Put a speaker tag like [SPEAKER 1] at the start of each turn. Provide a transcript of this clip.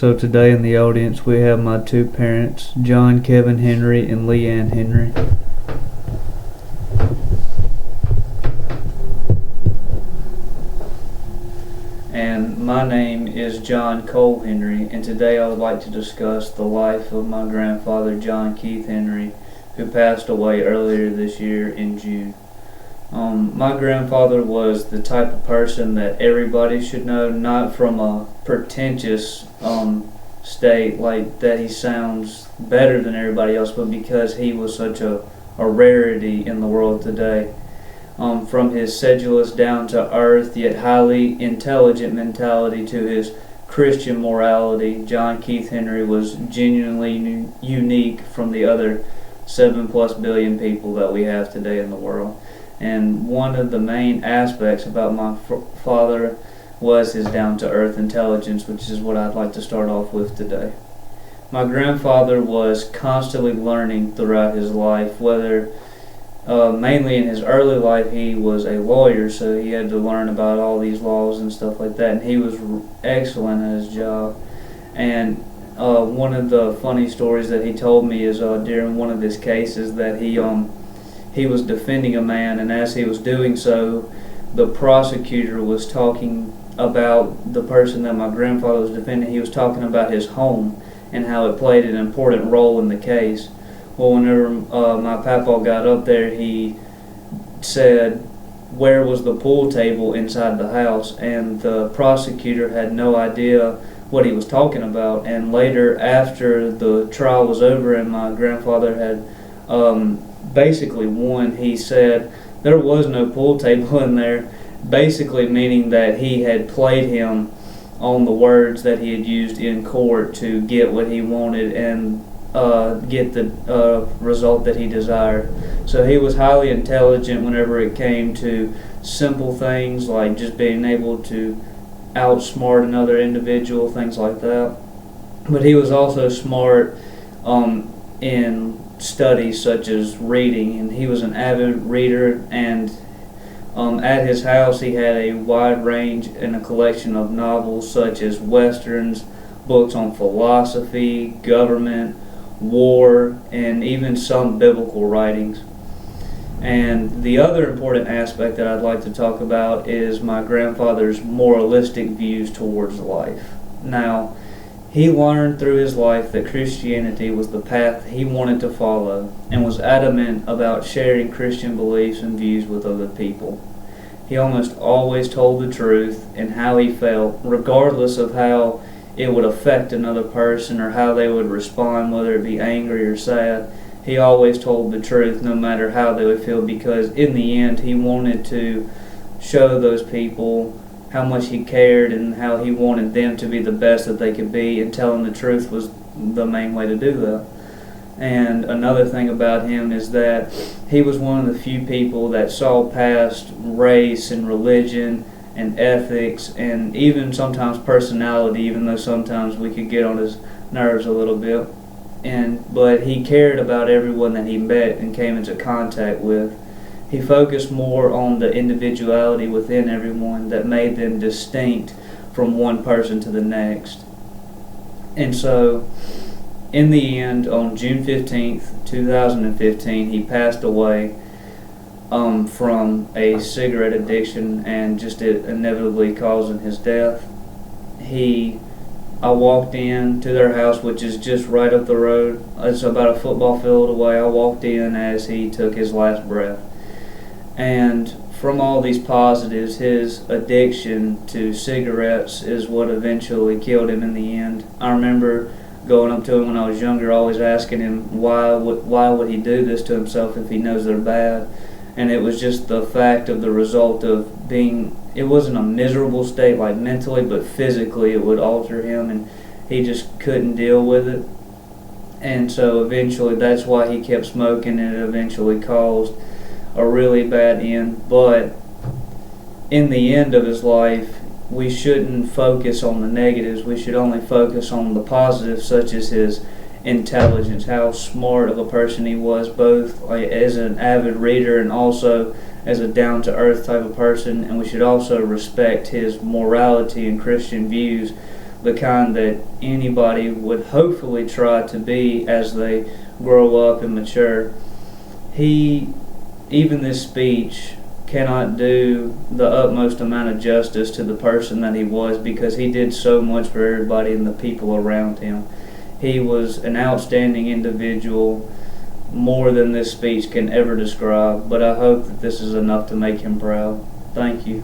[SPEAKER 1] So today in the audience we have my two parents, John Kevin Henry and Leanne Henry. And my name is John Cole Henry, and today I would like to discuss the life of my grandfather, John Keith Henry, who passed away earlier this year in June. My grandfather was the type of person that everybody should know, not from a pretentious state like that he sounds better than everybody else, but because he was such a rarity in the world today. From his sedulous, down-to-earth, yet highly intelligent mentality to his Christian morality, John Keith Henry was genuinely unique from the other 7+ billion people that we have today in the world. And one of the main aspects about my father was his down-to-earth intelligence, which is what I'd like to start off with today. My grandfather was constantly learning throughout his life, whether mainly in his early life he was a lawyer, so he had to learn about all these laws and stuff like that, and he was excellent at his job. And one of the funny stories that he told me is during one of his cases that he was defending a man, and as he was doing so, the prosecutor was talking about the person that my grandfather was defending. He was talking about his home and how it played an important role in the case. Well, whenever my papa got up there, he said, where was the pool table inside the house? And the prosecutor had no idea what he was talking about. And later, after the trial was over and my grandfather had basically won, he said there was no pool table in there, basically meaning that he had played him on the words that he had used in court to get what he wanted and get the result that he desired. So he was highly intelligent whenever it came to simple things like just being able to outsmart another individual, things like that. But he was also smart in studies such as reading, and he was an avid reader, and at his house he had a wide range and a collection of novels such as westerns, books on philosophy, government, war, and even some biblical writings. And the other important aspect that I'd like to talk about is my grandfather's moralistic views towards life. Now, he learned through his life that Christianity was the path he wanted to follow and was adamant about sharing Christian beliefs and views with other people. He almost always told the truth and how he felt, regardless of how it would affect another person or how they would respond, whether it be angry or sad. He always told the truth no matter how they would feel, because in the end he wanted to show those people how much he cared and how he wanted them to be the best that they could be, and telling the truth was the main way to do that. And another thing about him is that he was one of the few people that saw past race and religion and ethics and even sometimes personality, even though sometimes we could get on his nerves a little bit. But he cared about everyone that he met and came into contact with. He focused more on the individuality within everyone that made them distinct from one person to the next. And so, in the end, on June 15th, 2015, he passed away from a cigarette addiction and just it inevitably causing his death. I walked in to their house, which is just right up the road. It's about a football field away. I walked in as he took his last breath. And from all these positives, his addiction to cigarettes is what eventually killed him in the end. I remember going up to him when I was younger, always asking him why would he do this to himself if he knows they're bad. And it was just the fact of the result of being, it wasn't a miserable state like mentally, but physically it would alter him, and he just couldn't deal with it. And so eventually that's why he kept smoking, and it eventually caused a really bad end. But in the end of his life, we shouldn't focus on the negatives. We should only focus on the positives, such as his intelligence, how smart of a person he was, both as an avid reader and also as a down-to-earth type of person. And we should also respect his morality and Christian views, the kind that anybody would hopefully try to be as they grow up and mature. Even this speech cannot do the utmost amount of justice to the person that he was, because he did so much for everybody and the people around him. He was an outstanding individual, more than this speech can ever describe, but I hope that this is enough to make him proud. Thank you.